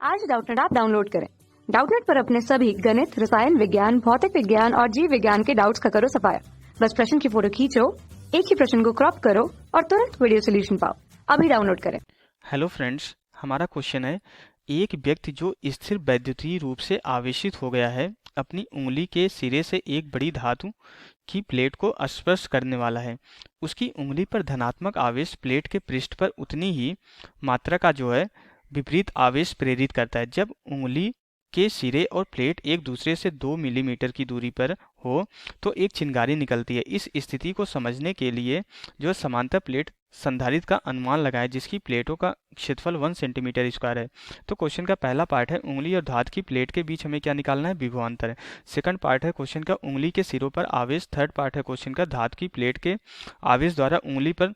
आज Doubtnut app download करें। Doubtnut पर अपने सभी गणित, रसायन विज्ञान, भौतिक विज्ञान और जीव विज्ञान के डाउट्स का करो सफाया। बस प्रश्न की फोटो खींचो, एक ही प्रश्न को क्रॉप करो और तुरंत वीडियो सोल्यूशन पाओ। अभी डाउनलोड करें। हेलो फ्रेंड्स, हमारा क्वेश्चन है एक व्यक्ति जो स्थिर वैद्युतीय रूप से आवेशित हो गया है अपनी उंगली के सिरे से एक बड़ी धातु की प्लेट को स्पर्श करने वाला है। उसकी उंगली पर धनात्मक आवेश प्लेट के पृष्ठ पर उतनी ही मात्रा का जो है विपरीत आवेश प्रेरित करता है। जब उंगली के सिरे और प्लेट एक दूसरे से 2 मिलीमीटर की दूरी पर हो तो एक चिंगारी निकलती है। इस स्थिति को समझने के लिए जो समांतर प्लेट संधारित्र का अनुमान लगाएं जिसकी प्लेटों का क्षेत्रफल 1 सेंटीमीटर स्क्वायर है। तो क्वेश्चन का पहला पार्ट है उंगली और धातु की प्लेट के बीच हमें क्या निकालना है, विभवांतर है। सेकंड पार्ट है क्वेश्चन का उंगली के सिरों पर आवेश। थर्ड पार्ट है क्वेश्चन का धातु की प्लेट के आवेश द्वारा उंगली पर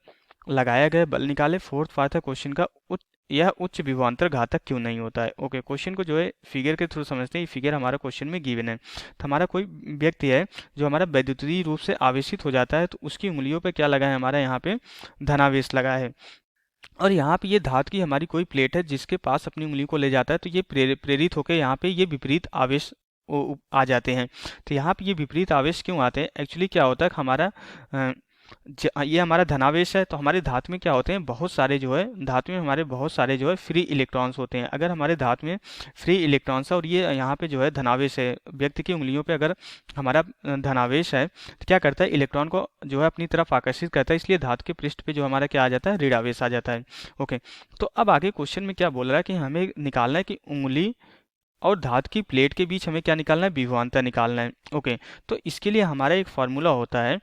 लगाया गया बल निकाले। फोर्थ पार्ट है क्वेश्चन का यह उच्च विभवांतर घातक क्यों नहीं होता है। ओके, क्वेश्चन को जो है फिगर के थ्रू समझते हैं। फिगर हमारा क्वेश्चन में गिवन है। तो हमारा कोई व्यक्ति है जो हमारा वैद्युतीय रूप से आवेशित हो जाता है तो उसकी उंगलियों पे क्या लगा है, हमारा यहाँ पे धनावेश लगा है। और यहाँ पे ये धातु की हमारी कोई प्लेट है जिसके पास अपनी उंगली को ले जाता है तो ये प्रेरित होकर यहाँ पे ये विपरीत आवेश आ जाते हैं। तो यहाँ पे ये विपरीत आवेश क्यों आते हैं, एक्चुअली क्या होता है हमारा ये हमारा धनावेश है तो हमारे धातु में क्या होते हैं, बहुत सारे जो है धातु में हमारे बहुत सारे जो है फ्री इलेक्ट्रॉन्स होते हैं। अगर हमारे धातु में फ्री इलेक्ट्रॉन्स है और ये यहाँ पे जो है धनावेश है, व्यक्ति की उंगलियों पे अगर हमारा धनावेश है तो क्या करता है, इलेक्ट्रॉन को जो है अपनी तरफ आकर्षित करता है, इसलिए धातु के पृष्ठ पे जो हमारा क्या आ जाता है, ऋणावेश आ जाता है। ओके, तो अब आगे क्वेश्चन में क्या बोल रहा है कि हमें निकालना है कि उंगली और धातु की प्लेट के बीच हमें क्या निकालना है, विभवांतर निकालना है। ओके, तो इसके लिए हमारा एक फॉर्मूला होता है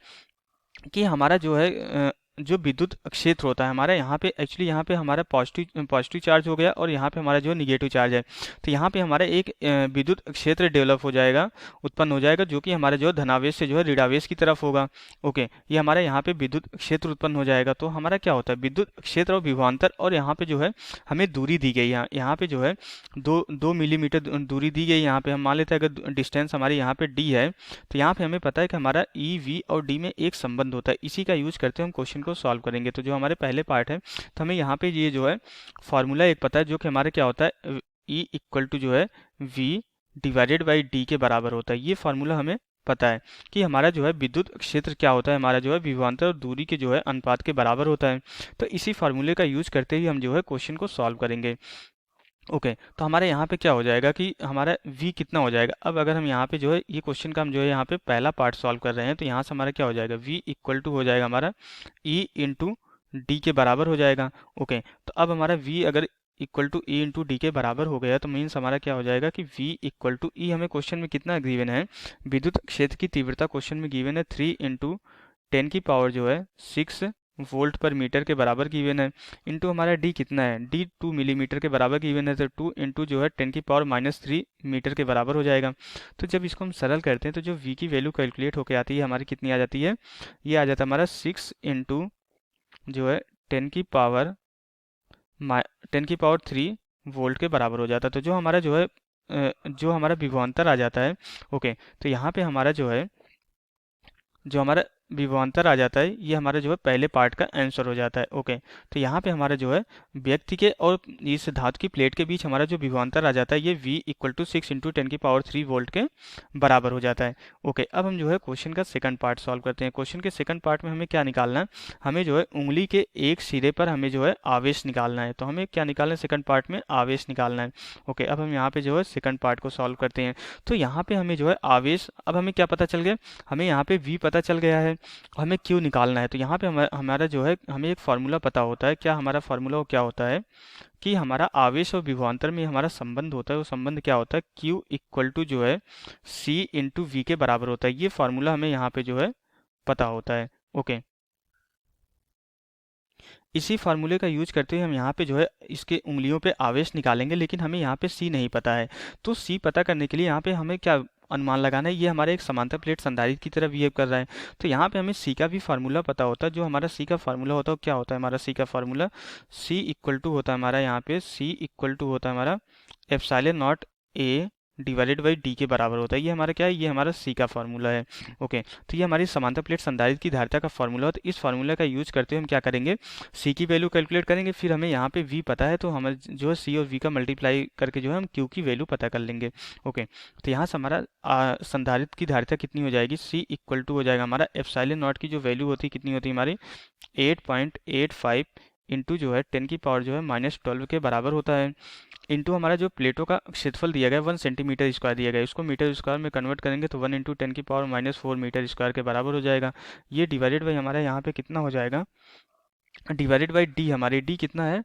कि हमारा जो है जो विद्युत क्षेत्र होता है हमारा यहाँ पे, एक्चुअली यहाँ पे हमारा पॉजिटिव चार्ज हो गया और यहाँ पे हमारा जो है निगेटिव चार्ज है। तो यहाँ पे हमारा एक विद्युत क्षेत्र डेवलप हो जाएगा, उत्पन्न हो जाएगा, जो कि हमारे जो है धनावेश से जो है ऋणावेश की तरफ होगा। ओके, ये हमारा यहाँ पे विद्युत क्षेत्र उत्पन्न हो जाएगा। तो हमारा क्या होता है, विद्युत क्षेत्र और विभवांतर, और यहाँ पे जो है हमें दूरी दी गई है, यहाँ पे जो है 2 मिलीमीटर दूरी दी गई। यहाँ पे हम मान लेते हैं अगर डिस्टेंस हमारी यहाँ पे डी है तो यहाँ पे हमें पता है कि हमारा ई वी और डी में एक संबंध होता है। इसी का यूज करते हम क्वेश्चन को सॉल्व करेंगे। तो जो हमारे पहले पार्ट है तो हमें यहाँ पे ये जो है फॉर्मूला एक पता है जो कि हमारे क्या होता है, ई इक्वल टू जो है वी डिवाइडेड बाई डी के बराबर होता है। ये फार्मूला हमें पता है कि हमारा जो है विद्युत क्षेत्र क्या होता है, हमारा जो है विभवांतर और दूरी के जो है अनुपात के बराबर होता है। तो इसी फार्मूले का यूज करते ही हम जो है क्वेश्चन को सॉल्व करेंगे। ओके, तो हमारे यहाँ पे क्या हो जाएगा कि हमारा v कितना हो जाएगा। अब अगर हम यहाँ पे जो है ये क्वेश्चन का हम जो है यहाँ पे पहला पार्ट सॉल्व कर रहे हैं तो यहाँ से हमारा क्या हो जाएगा, v इक्वल टू हो जाएगा हमारा e इंटू डी के बराबर हो जाएगा। ओके, तो अब हमारा v अगर equal to e into D के बराबर हो गया तो मीन्स हमारा क्या हो जाएगा कि v इक्वल टू e, हमें क्वेश्चन में कितना गिवन है, विद्युत क्षेत्र की तीव्रता क्वेश्चन में गिवन है 3 इंटू 10 की पावर जो है 6 वोल्ट पर मीटर के बराबर गिवन है, इंटू हमारा डी कितना है, डी 2 मिलीमीटर के बराबर गिवन है, तो 2 इंटू जो है 10 की पावर -3 मीटर के बराबर हो जाएगा। तो जब इसको हम सरल करते हैं तो जो v की वैल्यू कैलकुलेट होकर आती है हमारी कितनी आ जाती है, ये आ जाता है हमारा 6 इंटू जो है 10 की पावर 3 वोल्ट के बराबर हो जाता है। तो जो हमारा जो है जो हमारा विभवांतर आ जाता है। ओके, तो यहाँ पे हमारा जो है जो हमारा विभवांतर आ जाता है ये हमारा जो है पहले पार्ट का आंसर हो जाता है। ओके, तो यहाँ पे हमारा जो है व्यक्ति के और इस धातु की प्लेट के बीच हमारा जो विभवांतर आ जाता है ये v इक्वल टू 6 इंटू 10 की पावर 3 वोल्ट के बराबर हो जाता है। ओके, अब हम जो है क्वेश्चन का सेकंड पार्ट सॉल्व करते हैं। क्वेश्चन के सेकंड पार्ट में हमें क्या निकालना है, हमें जो है उंगली के एक सिरे पर हमें जो है आवेश निकालना है। तो हमें क्या निकालना है, सेकंड पार्ट में आवेश निकालना है। ओके, अब हम यहाँ पे जो है सेकंड पार्ट को सॉल्व करते हैं। तो यहाँ पे हमें जो है आवेश, अब हमें क्या पता चल गया, हमें यहाँ पे v पता चल गया है, हमें क्यों निकालना है। तो यहाँ पे हमारा जो है हमें एक फार्मूला पता होता है, क्या हमारा फार्मूला क्या होता है कि हमारा आवेश और विभवांतर में हमारा संबंध होता है, वो संबंध क्या होता है, Q इक्वल टू जो है C इंटू वी के बराबर होता है। ये फार्मूला हमें यहाँ पे जो है पता होता है। ओके, इसी फार्मूले का यूज करते हुए हम यहाँ पे जो है इसके उंगलियों पे आवेश निकालेंगे, लेकिन हमें यहाँ पे सी नहीं पता है। तो सी पता करने के लिए यहाँ पे हमें क्या अनुमान लगाना है, ये हमारे एक समांतर प्लेट संधारित्र की तरह बिहेव कर रहा है। तो यहाँ पे हमें सी का भी फार्मूला पता होता है। जो हमारा सी का फार्मूला होता है क्या होता है, हमारा सी का फार्मूला सी इक्वल टू होता है हमारा यहाँ पे सी इक्वल टू होता है हमारा epsilon not a divided by D के बराबर होता है। ये हमारा क्या है, ये हमारा सी का फॉर्मूला है। ओके, तो ये हमारी समांतर प्लेट संधारित्र की धारिता का फॉर्मूला है। तो इस फॉर्मूला का यूज करते हुए हम क्या करेंगे, सी की वैल्यू कैलकुलेट करेंगे, फिर हमें यहाँ पे वी पता है तो हम जो है सी और वी का मल्टीप्लाई करके जो है हम क्यू की वैल्यू पता कर लेंगे। ओके, तो यहाँ से हमारा संधारित्र की धारिता कितनी हो जाएगी, सी इक्वल टू हो जाएगा हमारा एप्सिलॉन नॉट की जो वैल्यू होती है कितनी होती है हमारी 8.85 इंटू जो है 10 की पावर जो है -12 के बराबर होता है, इंटू हमारा जो प्लेटों का क्षेत्रफल दिया गया है 1 सेंटीमीटर स्क्वायर दिया गया है, उसको मीटर स्क्वायर में कन्वर्ट करेंगे तो 1 इंटू 10 की पावर -4 मीटर स्क्वायर के बराबर हो जाएगा। ये डिवाइडेड बाई हमारा यहाँ पे कितना हो जाएगा, डिवाइडेड बाई डी, हमारे डी कितना है,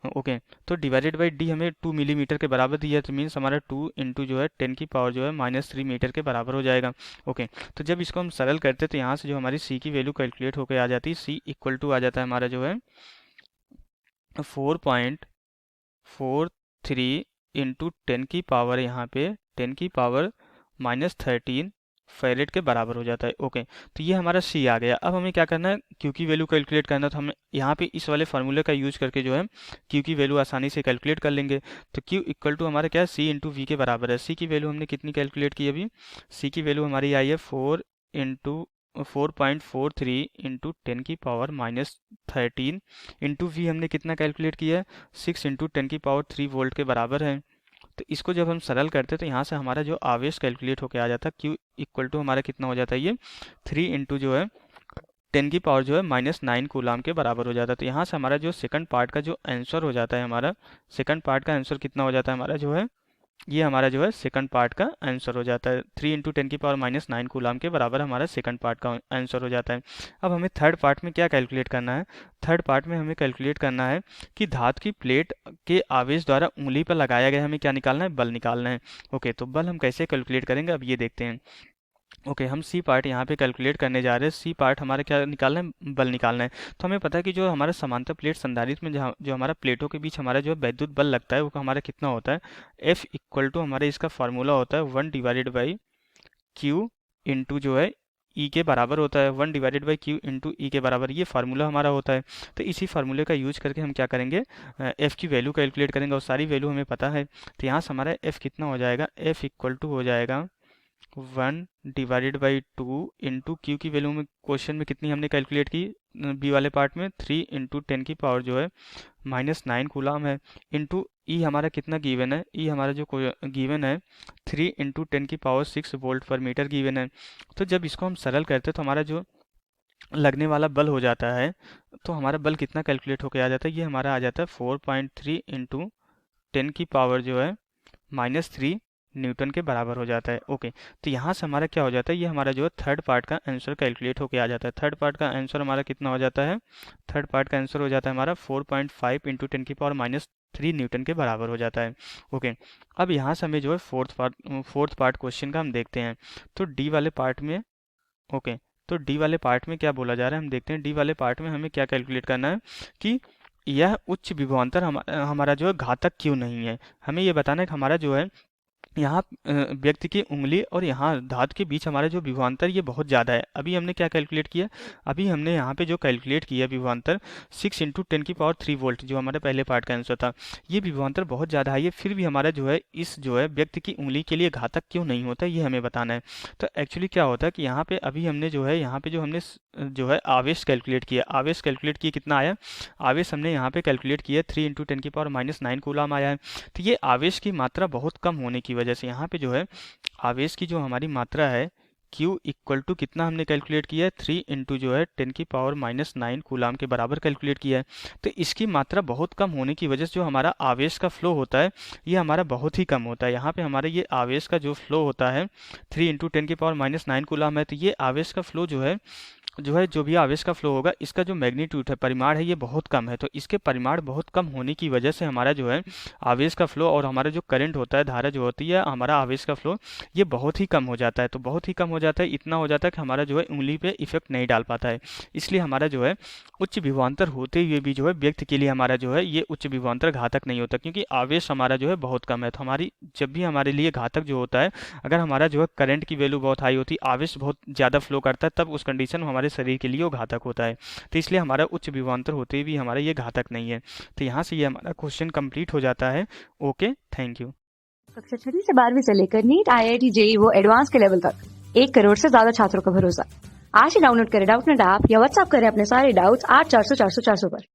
ओके, तो डिवाइडेड बाई डी हमें 2 मिलीमीटर के बराबर दिया है, तो मीन्स हमारा 2 इंटू जो है 10 की पावर जो है -3 मीटर के बराबर हो जाएगा। ओके, तो जब इसको हम सरल करते हैं तो यहाँ से जो हमारी सी की वैल्यू कैलकुलेट होकर आ जाती है, सी इक्वल टू आ जाता है हमारा जो है 4.43 इंटू 10 की पावर यहाँ पे 10 की पावर -13 फेरेड के बराबर हो जाता है। ओके, तो ये हमारा सी आ गया। अब हमें क्या करना है, क्यू की वैल्यू कैलकुलेट करना है, तो हमें यहाँ पे इस वाले फार्मूले का यूज करके जो है क्यू की वैल्यू आसानी से कैलकुलेट कर लेंगे। तो क्यू इक्वल टू हमारा क्या है, सी इंटू वी के बराबर है। सी की वैल्यू हमने कितनी कैलकुलेट की अभी, सी की वैल्यू हमारी आई है 4.43 इंटू 10 की पावर -13 इंटू वी हमने कितना कैलकुलेट किया है 6 इंटू 10 की पावर 3 वोल्ट के बराबर है। तो इसको जब हम सरल करते हैं तो यहाँ से हमारा जो आवेश कैलकुलेट होकर आ जाता है, क्यू इक्वल टू हमारा कितना हो जाता है, ये 3 इंटू जो है 10 की पावर जो है -9 कूलाम के बराबर हो जाता है। तो यहाँ से हमारा जो सेकंड पार्ट का जो आंसर हो जाता है, हमारा सेकंड पार्ट का आंसर कितना हो जाता है हमारा जो है, ये हमारा जो है सेकंड पार्ट का आंसर हो जाता है। 3 इंटू 10 की पावर -9 कूलाम के बराबर हमारा सेकंड पार्ट का आंसर हो जाता है। अब हमें थर्ड पार्ट में क्या कैलकुलेट करना है, थर्ड पार्ट में हमें कैलकुलेट करना है कि धातु की प्लेट के आवेश द्वारा उंगली पर लगाया गया हमें क्या निकालना है, बल निकालना है। ओके, तो बल हम कैसे कैलकुलेट करेंगे अब ये देखते हैं। ओके, हम सी पार्ट यहाँ पे कैलकुलेट करने जा रहे हैं। सी पार्ट हमारा क्या निकालना है, बल निकालना है। तो हमें पता है कि जो हमारा समांतर प्लेट संधारित्र में जहाँ जो हमारा प्लेटों के बीच हमारा जो वैद्युत बल लगता है वो हमारा कितना होता है, एफ इक्वल टू हमारे इसका फार्मूला होता है 1 डिवाइडेड बाई क्यू इंटू जो है ई के बराबर होता है, 1 डिवाइडेड बाई क्यू इंटू ई के बराबर ये फार्मूला हमारा होता है। तो इसी फार्मूले का यूज करके हम क्या करेंगे, एफ़ की वैल्यू कैलकुलेट करेंगे और सारी वैल्यू हमें पता है। तो यहाँ से हमारा एफ़ कितना हो जाएगा, एफ़ इक्वल टू हो जाएगा 1 डिवाइडेड बाई 2 इंटू क्यू की वैल्यू में क्वेश्चन में कितनी हमने कैलकुलेट की बी वाले पार्ट में 3 इंटू 10 की पावर जो है -9 कूलाम है, इंटू ई हमारा कितना गिवन है, ई हमारा जो गिवन है 3 इंटू 10 की पावर 6 वोल्ट पर मीटर गिवन है। तो जब इसको हम सरल करते हैं तो हमारा जो लगने वाला बल हो जाता है, तो हमारा बल कितना कैलकुलेट होकर आ जाता है, ये हमारा आ जाता है 4.3 इंटू 10 की पावर जो है -3 न्यूटन के बराबर हो जाता है। ओके, तो यहाँ से हमारा क्या हो जाता है, ये हमारा जो है थर्ड पार्ट का आंसर कैलकुलेट होके आ जाता है। थर्ड पार्ट का आंसर हमारा कितना हो जाता है, थर्ड पार्ट का आंसर हो जाता है हमारा 4.5 इंटू 10 की पावर -3 न्यूटन के बराबर हो जाता है। ओके, अब यहाँ से हमें जो है फोर्थ पार्ट क्वेश्चन का हम देखते हैं। तो डी वाले पार्ट में, ओके, तो डी वाले पार्ट में क्या बोला जा रहा है हम देखते हैं। डी वाले पार्ट में हमें क्या कैलकुलेट करना है कि यह उच्च विभवांतर हमारा जो है घातक क्यों नहीं है। हमें ये बताना है कि हमारा जो है यहाँ व्यक्ति की उंगली और यहाँ धातु के बीच हमारा जो विभवांतर ये बहुत ज़्यादा है। अभी हमने क्या कैलकुलेट किया, अभी हमने यहाँ पे जो कैलकुलेट किया विभवांतर 6 इंटू 10 की पावर 3 वोल्ट जो हमारे पहले पार्ट का आंसर था, ये विभवांतर बहुत ज़्यादा है, ये फिर भी हमारा जो है इस जो है व्यक्ति की उंगली के लिए घातक क्यों नहीं होता ये हमें बताना है। तो एक्चुअली क्या होता है कि यहाँ पे अभी हमने जो है यहाँ पे जो हमने जो है आवेश कैलकुलेट किया, आवेश कैलकुलेट किया कितना आया, आवेश हमने यहाँ पे कैलकुलेट किया 3 इंटू 10 की पावर -9 कूलाम आया है। तो ये आवेश की मात्रा बहुत कम होने की वजह से यहाँ पे जो है आवेश की जो हमारी मात्रा है Q इक्वल टू कितना हमने कैलकुलेट किया है 3 इंटू जो है 10 की पावर -9 कूलाम के बराबर कैलकुलेट किया है। तो इसकी मात्रा बहुत कम होने की वजह से जो हमारा आवेश का फ्लो होता है ये हमारा बहुत ही कम होता है। यहाँ पे हमारे ये आवेश का जो फ्लो होता है 3 इंटू 10 की पावर -9 कूलाम है, तो ये आवेश का फ्लो जो भी आवेश का फ्लो होगा इसका जो मैग्नीट्यूड है, परिमाण है, ये बहुत कम है। तो इसके परिमाण बहुत कम होने की वजह से हमारा जो है आवेश का फ्लो और हमारा जो करंट होता है, धारा जो होती है, हमारा आवेश का फ्लो ये बहुत ही कम हो जाता है। तो बहुत ही कम हो जाता है, इतना हो जाता है कि हमारा जो है उंगली पे इफेक्ट नहीं डाल पाता है। इसलिए हमारा जो है उच्च विभवांतर होते हुए भी जो है व्यक्ति के लिए हमारा जो है ये उच्च विभवांतर घातक नहीं होता, क्योंकि आवेश हमारा जो है बहुत कम है। तो हमारी जब भी हमारे लिए घातक जो होता है, अगर हमारा जो है करंट की वैल्यू बहुत हाई होती है, आवेश बहुत ज़्यादा फ्लो करता है, तब उस कंडीशन में हमारे शरीर के लिए वो घातक होता है। तो इसलिए हमारा उच्च विभवांतर होते हुए भी हमारा ये घातक नहीं है। तो यहाँ से ये हमारा क्वेश्चन कंप्लीट हो जाता है। Okay, thank you. कक्षा 6वीं से 12वीं से लेकर नीट, IIT, जेईई वो एडवांस के लेवल तक 1 करोड़ से ज्यादा छात्रों का भरोसा। आज ही डाउनलोड करें डाउटनेट ऐप या व्हाट्सएप करें अपने सारे डाउट्स 8400 400 400 पर।